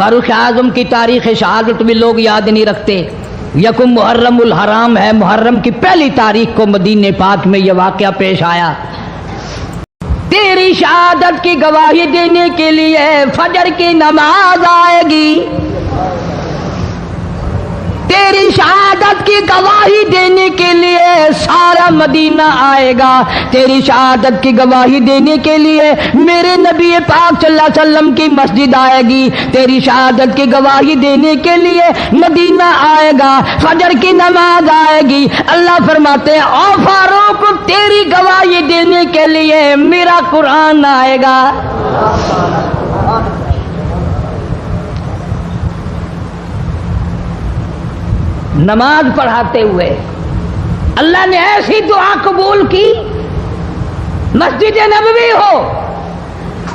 فاروق اعظم کی تاریخ شہادت بھی لوگ یاد نہیں رکھتے. یکم محرم الحرام ہے، محرم کی پہلی تاریخ کو مدینہ پاک میں یہ واقعہ پیش آیا. تیری شہادت کی گواہی دینے کے لیے فجر کی نماز آئے گی، تیری شہادت کی گواہی دینے کے لیے سارا مدینہ آئے گا، تیری شہادت کی گواہی دینے کے لیے میرے نبی پاک صلی اللہ علیہ وسلم کی مسجد آئے گی، تیری شہادت کی گواہی دینے کے لیے مدینہ آئے گا، فجر کی نماز آئے گی. اللہ فرماتے ہیں او فاروق تیری گواہی دینے کے لیے میرا قرآن آئے گا. نماز پڑھاتے ہوئے اللہ نے ایسی دعا قبول کی، مسجد نبوی ہو،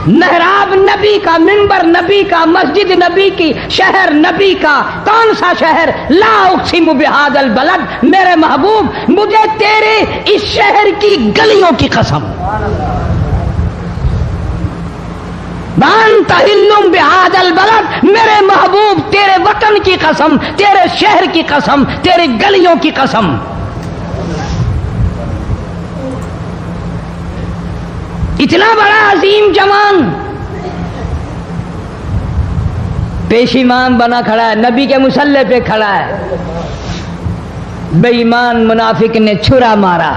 محراب نبی کا، منبر نبی کا، مسجد نبی کی، شہر نبی کا. کون سا شہر؟ لا اقسم بہذا البلد، میرے محبوب مجھے تیرے اس شہر کی گلیوں کی قسم، وانت حل بہذا البلد، میرے محبوب تیرے وطن کی قسم، تیرے شہر کی قسم، تیرے گلیوں کی قسم. اتنا بڑا عظیم جوان پیش امام بنا کھڑا ہے، نبی کے مصلی پہ کھڑا ہے. بے ایمان منافق نے چھرا مارا،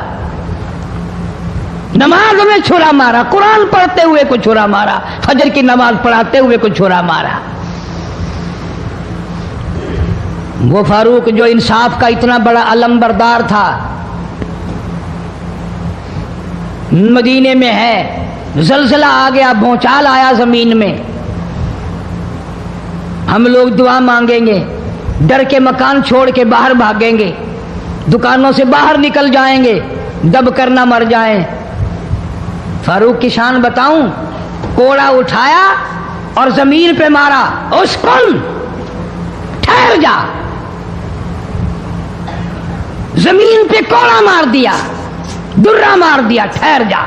نماز میں چھرا مارا، قرآن پڑھتے ہوئے کو چھرا مارا، فجر کی نماز پڑھاتے ہوئے کو چھرا مارا. وہ فاروق جو انصاف کا اتنا بڑا علم بردار تھا، مدینے میں ہے، زلزلہ آ گیا، بھونچال آیا زمین میں، ہم لوگ دعا مانگیں گے، ڈر کے مکان چھوڑ کے باہر بھاگیں گے، دکانوں سے باہر نکل جائیں گے، دب کر نہ مر جائیں. فاروق کی شان بتاؤں، کوڑا اٹھایا اور زمین پہ مارا، اسکن ٹھہر جا، زمین پہ کوڑا مار دیا، درہ مار دیا، ٹھہر جا،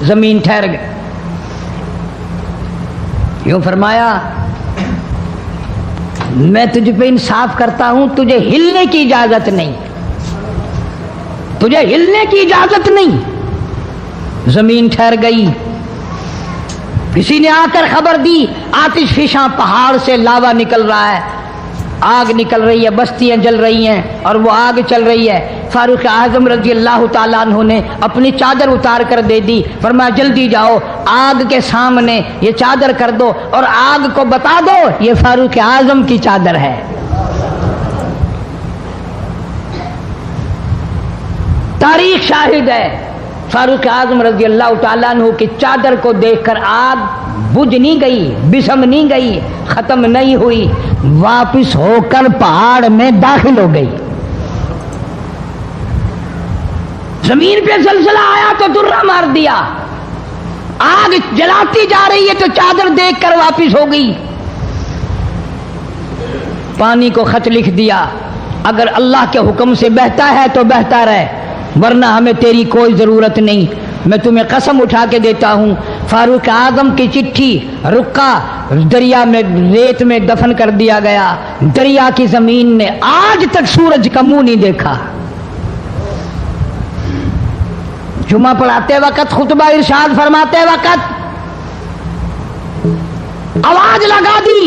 زمین ٹھہر گئی. یوں فرمایا میں تجھ پہ انصاف کرتا ہوں، تجھے ہلنے کی اجازت نہیں، تجھے ہلنے کی اجازت نہیں. زمین ٹھہر گئی. کسی نے آ کر خبر دی آتش فشاں پہاڑ سے لاوا نکل رہا ہے، آگ نکل رہی ہے، بستیاں جل رہی ہیں اور وہ آگ چل رہی ہے. فاروق اعظم رضی اللہ تعالیٰ عنہ نے اپنی چادر اتار کر دے دی، فرمایا جلدی جاؤ آگ کے سامنے یہ چادر کر دو اور آگ کو بتا دو یہ فاروق اعظم کی چادر ہے. تاریخ شاہد ہے، فاروق اعظم رضی اللہ تعالیٰ عنہ کی چادر کو دیکھ کر آگ بجھ نہیں گئی، بسم نہیں گئی، ختم نہیں ہوئی، واپس ہو کر پہاڑ میں داخل ہو گئی. زمین پہ زلزلہ آیا تو درہ مار دیا، آگ جلاتی جا رہی ہے تو چادر دیکھ کر واپس ہو گئی. پانی کو خط لکھ دیا، اگر اللہ کے حکم سے بہتا ہے تو بہتا رہے، ورنہ ہمیں تیری کوئی ضرورت نہیں. میں تمہیں قسم اٹھا کے دیتا ہوں فاروق اعظم کی چٹھی رکا دریا میں ریت میں دفن کر دیا گیا. دریا کی زمین نے آج تک سورج کا منہ نہیں دیکھا. جمعہ پڑھاتے وقت، خطبہ ارشاد فرماتے وقت آواز لگا دی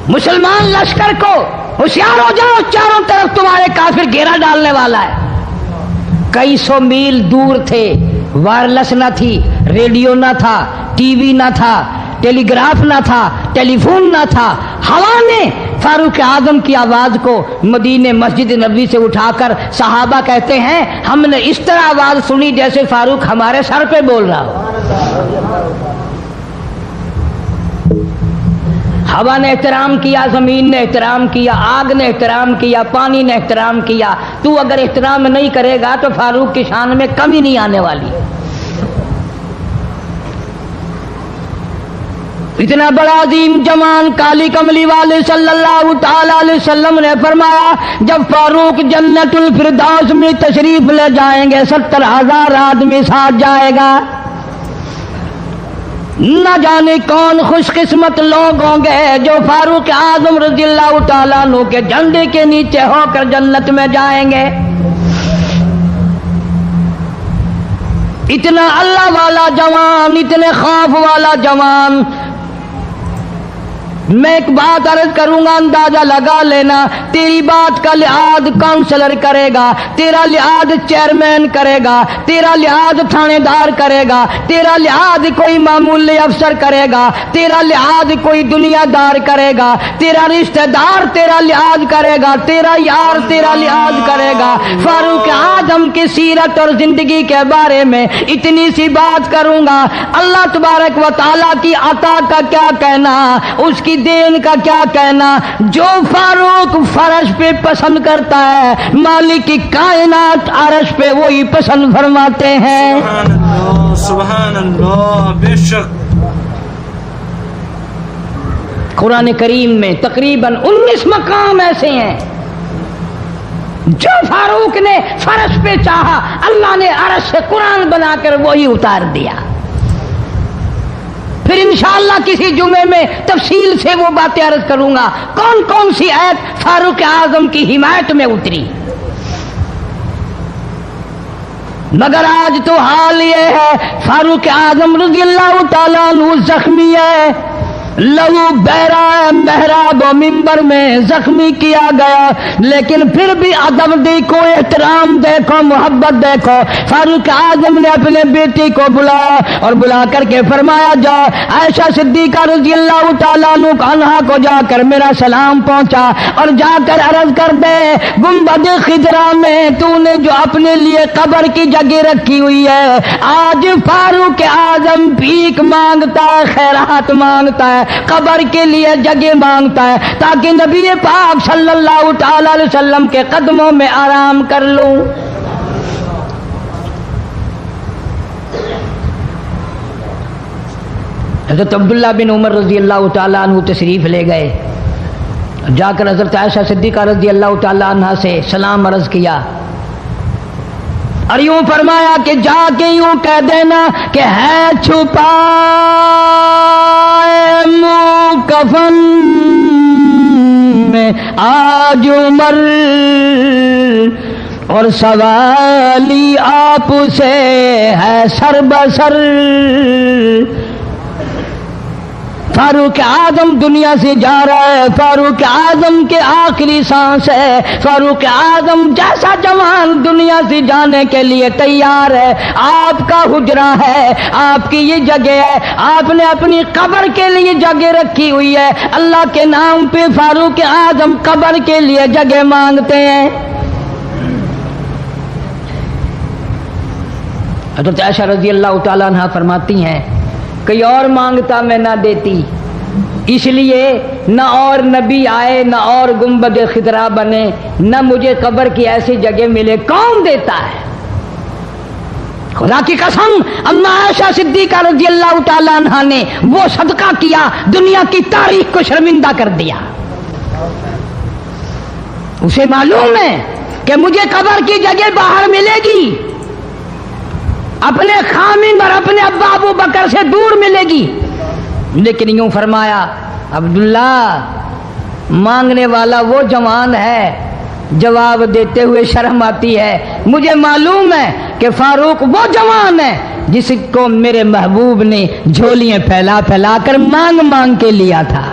مسلمان لشکر کو، ہوشیار ہو جاؤ، چاروں طرف تمہارے کافر گھیرا ڈالنے والا ہے. کئی سو میل دور تھے، وائرلیس نہ تھی، ریڈیو نہ تھا، ٹی وی نہ تھا، ٹیلی گراف نہ تھا، ٹیلی فون نہ تھا. ہوا نے فاروق اعظم کی آواز کو مدینے مسجد نبوی سے اٹھا کر، صحابہ کہتے ہیں ہم نے اس طرح آواز سنی جیسے فاروق ہمارے سر پہ بول رہا ہو. ہوا نے احترام کیا، زمین نے احترام کیا، آگ نے احترام کیا، پانی نے احترام کیا. تو اگر احترام نہیں کرے گا تو فاروق کی شان میں کمی نہیں آنے والی. اتنا بڑا عظیم جوان کالی کملی والے صلی اللہ تعالی علیہ وسلم نے فرمایا جب فاروق جنت الفردوس میں تشریف لے جائیں گے 70,000 آدمی ساتھ جائے گا. نہ جانے کون خوش قسمت لوگ ہوں گے جو فاروق اعظم رضی اللہ تعالیٰ عنہ کے جھنڈے کے نیچے ہو کر جنت میں جائیں گے۔ اتنا اللہ والا جوان، اتنے خوف والا جوان، میں ایک بات عرض کروں گا، اندازہ لگا لینا، تیری بات کا لحاظ کونسلر کرے گا، تیرا لحاظ چیئرمین کرے گا، تیرا لحاظ تھانے دار کرے گا، تیرا لحاظ کوئی معمولی افسر کرے گا، تیرا لحاظ کوئی دنیا دار کرے گا، تیرا رشتہ دار تیرا لحاظ کرے گا، تیرا یار تیرا لحاظ کرے گا۔ فاروق اعظم کی سیرت اور زندگی کے بارے میں اتنی سی بات کروں گا، اللہ تبارک و تعالیٰ کی عطا کا کیا کہنا، اس کی دین کا کیا کہنا۔ جو فاروق فرش پہ پسند کرتا ہے، مالک کی کائنات عرش پہ وہی پسند فرماتے ہیں۔ سبحان اللہ، سبحان اللہ، بے شک۔ قرآن کریم میں تقریباً 19 مقام ایسے ہیں جو فاروق نے فرش پہ چاہا، اللہ نے عرش سے قرآن بنا کر وہی اتار دیا۔ پھر انشاءاللہ کسی جمعے میں تفصیل سے وہ باتیں عرض کروں گا، کون کون سی آیت فاروق اعظم کی حمایت میں اتری۔ مگر آج تو حال یہ ہے، فاروق اعظم رضی اللہ تعالیٰ عنہ زخمی ہے، لہو بہرا ہے، محراب و منبر میں زخمی کیا گیا، لیکن پھر بھی ادب دیکھو، احترام دیکھو، محبت دیکھو۔ فاروق اعظم نے اپنے بیٹی کو بلایا اور بلا کر کے فرمایا، جا عائشہ صدیقہ رضی اللہ تعالیٰ عنہا کو جا کر میرا سلام پہنچا اور جا کر عرض کر دے، گنبد خضرا میں تو نے جو اپنے لیے قبر کی جگہ رکھی ہوئی ہے، آج فاروق اعظم بھیک مانگتا ہے، خیرات مانگتا ہے، قبر کے لیے جگہ مانگتا ہے تاکہ نبی پاک صلی اللہ تعالی علیہ وسلم کے قدموں میں آرام کر لوں۔ حضرت عبداللہ بن عمر رضی اللہ تعالیٰ عنہ تشریف لے گئے، جا کر حضرت عائشہ صدیقہ رضی اللہ تعالیٰ عنہ سے سلام عرض کیا اور یوں فرمایا کہ جا کے یوں کہہ دینا کہ ہے چھپا منہ کفن میں آج عمر، اور سوالی آپ سے ہے سر بسر۔ فاروق اعظم دنیا سے جا رہا ہے، فاروق اعظم کے آخری سانس ہے، فاروق اعظم جیسا جوان دنیا سے جانے کے لیے تیار ہے۔ آپ کا حجرہ ہے، آپ کی یہ جگہ ہے، آپ نے اپنی قبر کے لیے جگہ رکھی ہوئی ہے، اللہ کے نام پہ فاروق اعظم قبر کے لیے جگہ مانگتے ہیں۔ حضرت عائشہ رضی اللہ تعالیٰ عنہ فرماتی ہیں، کوئی اور مانگتا میں نہ دیتی، اس لیے نہ اور نبی آئے، نہ اور گنبد خضرا بنے، نہ مجھے قبر کی ایسی جگہ ملے، کون دیتا ہے؟ خدا کی قسم، اما عائشہ صدیقہ رضی اللہ تعالیٰ عنہ نے وہ صدقہ کیا، دنیا کی تاریخ کو شرمندہ کر دیا۔ اسے معلوم ہے کہ مجھے قبر کی جگہ باہر ملے گی، اپنے خامن اور اپنے ابا ابو بکر سے دور ملے گی، لیکن یوں فرمایا، عبداللہ مانگنے والا وہ جوان ہے، جواب دیتے ہوئے شرم آتی ہے، مجھے معلوم ہے کہ فاروق وہ جوان ہے جس کو میرے محبوب نے جھولیاں پھیلا پھیلا کر مانگ مانگ کے لیا تھا،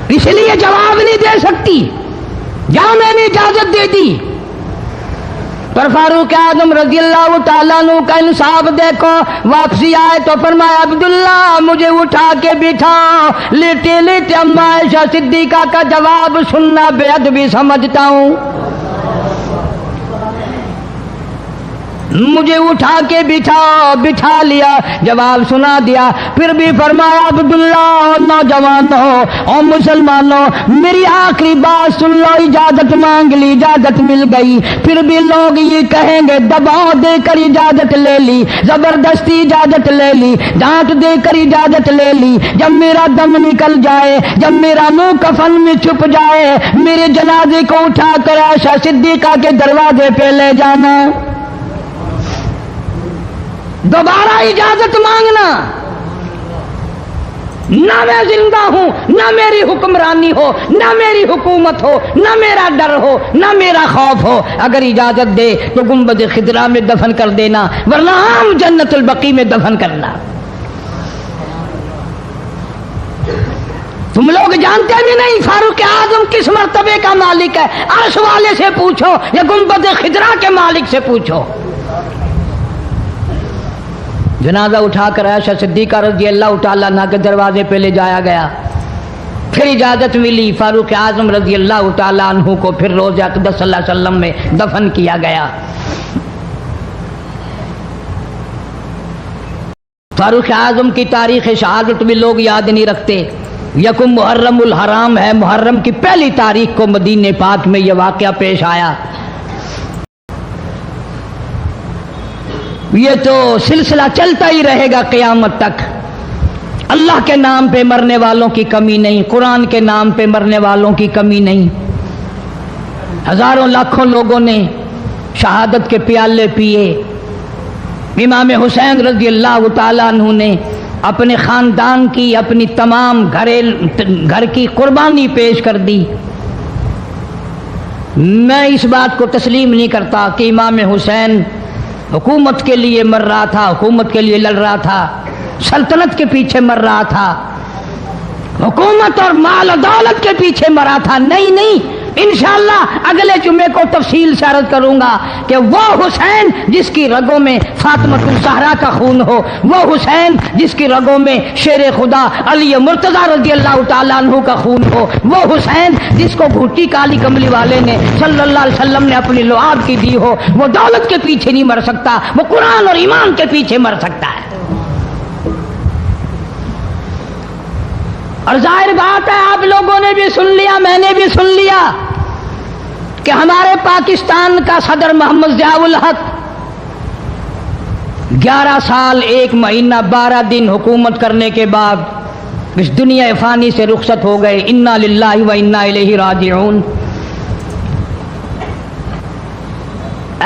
اس لیے جواب نہیں دے سکتی، جہاں میں نے اجازت دے دی۔ پر فاروق اعظم رضی اللہ تعالیٰ عنہ کا انصاف دیکھو، واپسی آئے تو فرمایا، عبداللہ مجھے اٹھا کے بٹھاؤ، لیٹے لیٹے اما عائشہ صدیقہ کا جواب سننا بے ادبی سمجھتا ہوں، مجھے اٹھا کے بٹھاؤ، بٹھا لیا، جواب سنا دیا، پھر بھی فرمایا، عبداللہ نوجوانوں اور مسلمانوں میری آخری بات سن لو، اجازت مانگ لی، اجازت مل گئی، پھر بھی لوگ یہ کہیں گے دباؤ دے کر اجازت لے لی، زبردستی اجازت لے لی، ڈانٹ دے کر اجازت لے لی، جب میرا دم نکل جائے، جب میرا منہ کفن میں چھپ جائے، میرے جنازے کو اٹھا کر عائشہ صدیقہ کے دروازے پہ لے جانا۔ دوبارہ اجازت مانگنا، نہ میں زندہ ہوں، نہ میری حکمرانی ہو، نہ میری حکومت ہو، نہ میرا ڈر ہو، نہ میرا خوف ہو، اگر اجازت دے تو گنبد خضرا میں دفن کر دینا، ورنہ عام جنت البقیع میں دفن کرنا۔ تم لوگ جانتے بھی نہیں فاروق اعظم کس مرتبے کا مالک ہے، عرش والے سے پوچھو یا گنبد خضرا کے مالک سے پوچھو۔ جنازہ اٹھا کر عائشہ صدیقہ رضی اللہ تعالیٰ عنہ کے دروازے پہ لے جایا گیا، پھر اجازت ملی، فاروق اعظم رضی اللہ تعالیٰ عنہ کو پھر روضہ اقدس صلی اللہ علیہ وسلم میں دفن کیا گیا۔ فاروق اعظم کی تاریخ شہادت بھی لوگ یاد نہیں رکھتے۔ یکم محرم الحرام ہے، محرم کی پہلی تاریخ کو مدینہ پاک میں یہ واقعہ پیش آیا۔ یہ تو سلسلہ چلتا ہی رہے گا قیامت تک۔ اللہ کے نام پہ مرنے والوں کی کمی نہیں، قرآن کے نام پہ مرنے والوں کی کمی نہیں۔ ہزاروں لاکھوں لوگوں نے شہادت کے پیالے پیے۔ امام حسین رضی اللہ تعالیٰ عنہ نے اپنے خاندان کی، اپنی تمام گھر کی قربانی پیش کر دی۔ میں اس بات کو تسلیم نہیں کرتا کہ امام حسین حکومت کے لیے مر رہا تھا، حکومت کے لیے لڑ رہا تھا، سلطنت کے پیچھے مر رہا تھا، حکومت اور مال و دولت کے پیچھے مرا تھا۔ نہیں، انشاءاللہ اگلے جمعے کو تفصیل سے عرض کروں گا کہ وہ حسین جس کی رگوں میں فاطمۃ الزہرا کا خون ہو، وہ حسین جس کی رگوں میں شیر خدا علی مرتضیٰ رضی اللہ تعالیٰ عنہ کا خون ہو، وہ حسین جس کو گھوٹی کالی کملی والے نے صلی اللہ علیہ وسلم نے اپنی لعاب کی دی ہو، وہ دولت کے پیچھے نہیں مر سکتا، وہ قرآن اور ایمان کے پیچھے مر سکتا ہے۔ اور ظاہر بات ہے آپ لوگوں نے بھی سن لیا، میں نے بھی سن لیا کہ ہمارے پاکستان کا صدر محمد ضیاء الحق 11 سال 1 مہینہ 12 دن حکومت کرنے کے بعد اس دنیا فانی سے رخصت ہو گئے۔ انا للہ و انا الیہ راجعون۔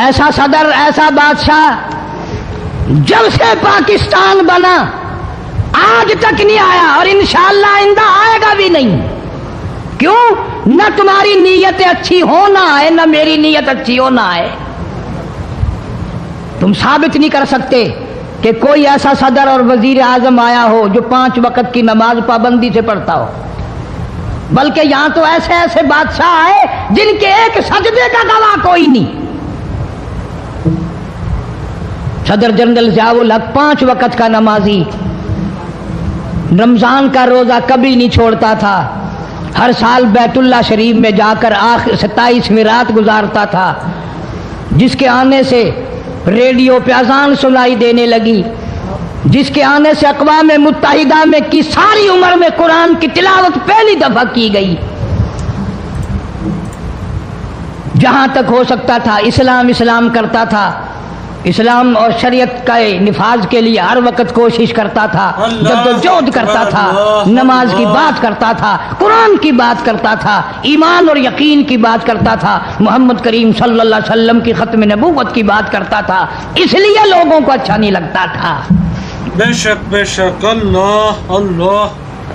ایسا صدر، ایسا بادشاہ جب سے پاکستان بنا آج تک نہیں آیا، اور انشاءاللہ آئندہ آئے گا بھی نہیں۔ کیوں؟ نہ تمہاری نیت اچھی ہو نہ آئے، نہ میری نیت اچھی ہو نہ آئے۔ تم ثابت نہیں کر سکتے کہ کوئی ایسا صدر اور وزیر اعظم آیا ہو جو 5 وقت کی نماز پابندی سے پڑھتا ہو، بلکہ یہاں تو ایسے ایسے بادشاہ آئے جن کے ایک سجدے کا گواہ کوئی نہیں۔ صدر جنرل ضیاء الحق 5 وقت کا نمازی، رمضان کا روزہ کبھی نہیں چھوڑتا تھا، ہر سال بیت اللہ شریف میں جا کر 27ویں رات گزارتا تھا، جس کے آنے سے ریڈیو پہ اذان سنائی دینے لگی، جس کے آنے سے اقوام متحدہ میں کی ساری عمر میں قرآن کی تلاوت پہلی دفعہ کی گئی۔ جہاں تک ہو سکتا تھا اسلام کرتا تھا، اسلام اور شریعت کے نفاذ کے لیے ہر وقت کوشش کرتا تھا، جدوجہد کرتا تھا، نماز کی بات کرتا تھا، قرآن کی بات کرتا تھا، ایمان اور یقین کی بات کرتا تھا، محمد کریم صلی اللہ علیہ وسلم کی ختم نبوت کی بات کرتا تھا، اس لیے لوگوں کو اچھا نہیں لگتا تھا۔ بے شک اللہ۔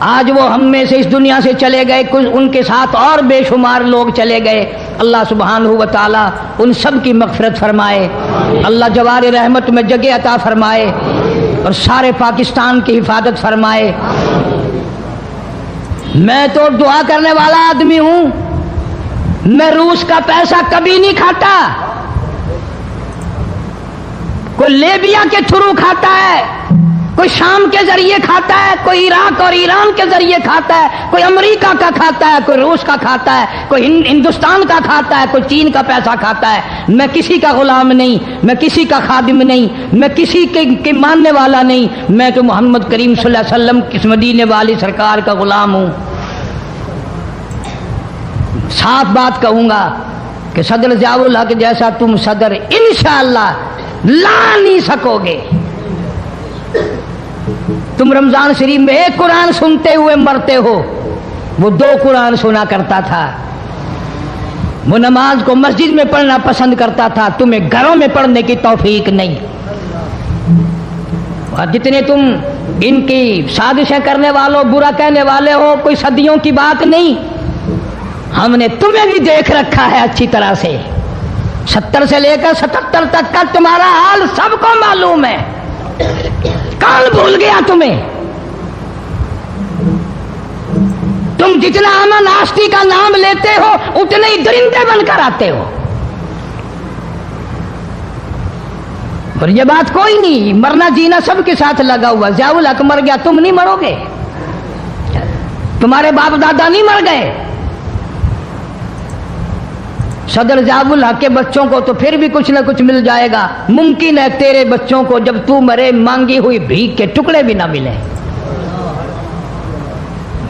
آج وہ ہم میں سے اس دنیا سے چلے گئے، کچھ ان کے ساتھ اور بے شمار لوگ چلے گئے۔ اللہ سبحانہ و تعالی ان سب کی مغفرت فرمائے، اللہ جوار رحمت میں جگہ عطا فرمائے اور سارے پاکستان کی حفاظت فرمائے۔ میں تو دعا کرنے والا آدمی ہوں، میں روس کا پیسہ کبھی نہیں کھاتا، کوئی لیبیا کے تھرو کھاتا ہے، کوئی شام کے ذریعے کھاتا ہے، کوئی عراق اور ایران کے ذریعے کھاتا ہے، کوئی امریکہ کا کھاتا ہے، کوئی روس کا کھاتا ہے، کوئی ہندوستان کا کھاتا ہے، کوئی چین کا پیسہ کھاتا ہے۔ میں کسی کا غلام نہیں، میں کسی کا خادم نہیں، میں کسی کے ماننے والا نہیں، میں تو محمد کریم صلی اللہ علیہ وسلم کی مدینے والی سرکار کا غلام ہوں۔ صاف بات کہوں گا کہ صدر ضیاء الحق جیسا تم صدر انشاءاللہ لا نہیں سکو گے۔ تم رمضان شریف میں 1 قرآن سنتے ہوئے مرتے ہو، وہ 2 قرآن سنا کرتا تھا، وہ نماز کو مسجد میں پڑھنا پسند کرتا تھا، تمہیں گھروں میں پڑھنے کی توفیق نہیں۔ اور جتنے تم ان کی سازشیں کرنے والوں برا کہنے والے ہو کوئی صدیوں کی بات نہیں، ہم نے تمہیں بھی دیکھ رکھا ہے اچھی طرح سے، 70 سے لے کر 77 تک کا تمہارا حال سب کو معلوم ہے، کون بھول گیا تمہیں؟ تم جتنا امن آشتی کا نام لیتے ہو اتنے ہی درندے بن کر آتے ہو، اور یہ بات کوئی نہیں، مرنا جینا سب کے ساتھ لگا ہوا، ضیاء الحق مر گیا تم نہیں مرو گے، تمہارے باپ دادا نہیں مر گئے، صدر ضیاء الحق کے بچوں کو تو پھر بھی کچھ نہ کچھ مل جائے گا، ممکن ہے تیرے بچوں کو جب تو مرے مانگی ہوئی بھیک کے ٹکڑے بھی نہ ملیں۔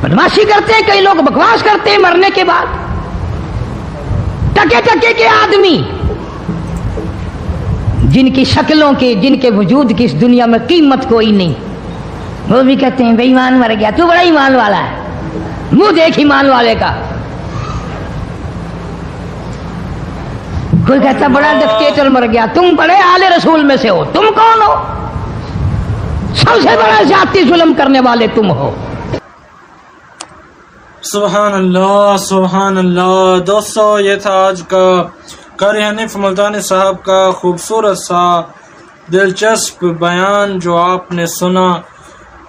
بدماشی کرتے ہیں کئی لوگ، بکواس کرتے ہیں مرنے کے بعد، ٹکے ٹکے کے آدمی جن کی شکلوں کی، جن کے وجود کی اس دنیا میں قیمت کوئی نہیں، وہ بھی کہتے ہیں بے ایمان مر گیا، تو بڑا ایمان والا ہے، منہ دیکھ ایمان والے کا۔ کوئی کہتا بڑا ڈکٹیٹر مر گیا، تم بڑے آل رسول میں سے ہو، تم کون ہو؟ سب سے بڑا ذاتی ظلم کرنے والے تم ہو۔ سبحان اللہ سبحان اللہ۔ دوستو یہ تھا آج کا قاری حنیف ملتانی صاحب کا خوبصورت سا دلچسپ بیان جو آپ نے سنا۔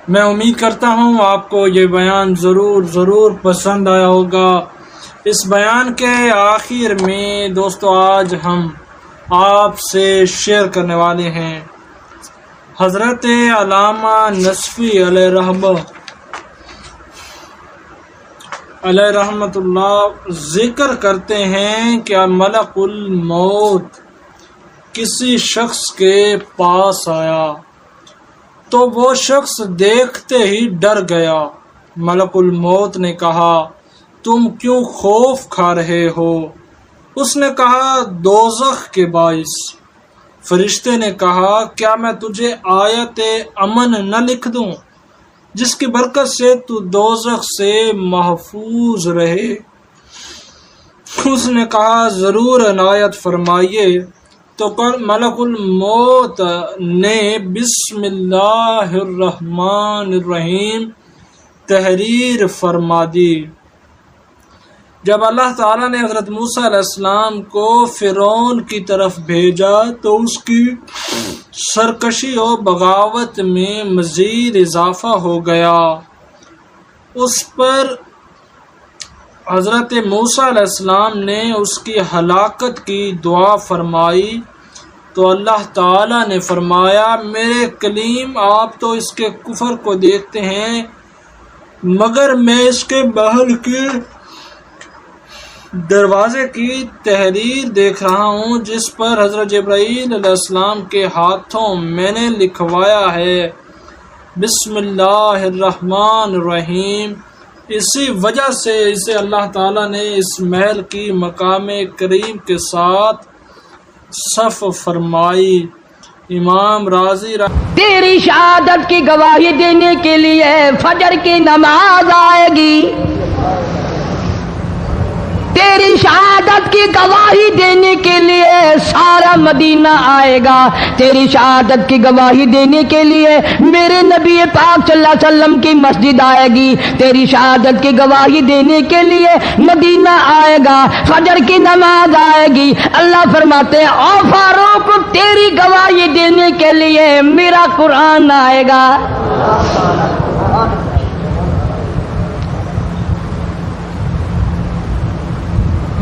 میں امید کرتا ہوں آپ کو یہ بیان ضرور پسند آیا ہوگا۔ اس بیان کے آخر میں دوستو آج ہم آپ سے شیئر کرنے والے ہیں، حضرت علامہ نصفی علیہ رحمت اللہ ذکر کرتے ہیں کہ ملک الموت کسی شخص کے پاس آیا تو وہ شخص دیکھتے ہی ڈر گیا۔ ملک الموت نے کہا تم کیوں خوف کھا رہے ہو؟ اس نے کہا دوزخ کے باعث۔ فرشتے نے کہا کیا میں تجھے آیت امن نہ لکھ دوں جس کی برکت سے تو دوزخ سے محفوظ رہے؟ اس نے کہا ضرور عنایت فرمائیے۔ تو ملک الموت نے بسم اللہ الرحمن الرحیم تحریر فرما دی۔ جب اللہ تعالیٰ نے حضرت موسیٰ علیہ السلام کو فرعون کی طرف بھیجا تو اس کی سرکشی و بغاوت میں مزید اضافہ ہو گیا۔ اس پر حضرت موسیٰ علیہ السلام نے اس کی ہلاکت کی دعا فرمائی تو اللہ تعالیٰ نے فرمایا میرے کلیم آپ تو اس کے کفر کو دیکھتے ہیں مگر میں اس کے محل کے دروازے کی تحریر دیکھ رہا ہوں جس پر حضرت جبرائیل علیہ السلام کے ہاتھوں میں نے لکھوایا ہے بسم اللہ الرحمن الرحیم۔ اسی وجہ سے اسے اللہ تعالیٰ نے اس محل کی مقام کریم کے ساتھ صف فرمائی۔ امام راضی تیری شہادت کی گواہی دینے کے لیے فجر کی نماز آئے گی، تیری شہادت کی گواہی دینے کے لیے سارا مدینہ آئے گا، تیری شہادت کی گواہی دینے کے لیے میرے نبی پاک صلی اللہ علیہ وسلم کی مسجد آئے گی، تیری شہادت کی گواہی دینے کے لیے مدینہ آئے گا، فجر کی نماز آئے گی۔ اللہ فرماتے ہیں او فاروق تیری گواہی دینے کے لیے میرا قرآن آئے گا۔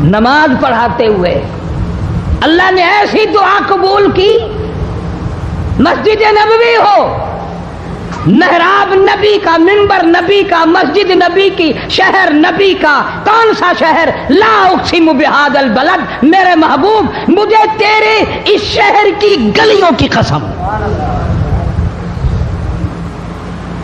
نماز پڑھاتے ہوئے اللہ نے ایسی دعا قبول کی، مسجد نبوی ہو، محراب نبی کا، منبر نبی کا، مسجد نبی کی، شہر نبی کا، کون سا شہر؟ لا اقسم بہذا البلد، میرے محبوب مجھے تیرے اس شہر کی گلیوں کی قسم،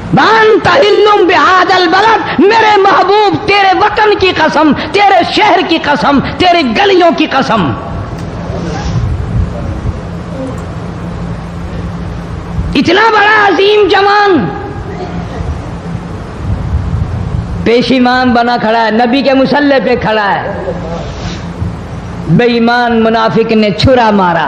وانت حل بہذا البلد، میرے محبوب تیرے وطن کی قسم، تیرے شہر کی قسم، تیرے گلیوں کی قسم۔ اتنا بڑا عظیم جوان پیش امام بنا کھڑا ہے، نبی کے مصلی پہ کھڑا ہے، بے ایمان منافق نے چھرا مارا،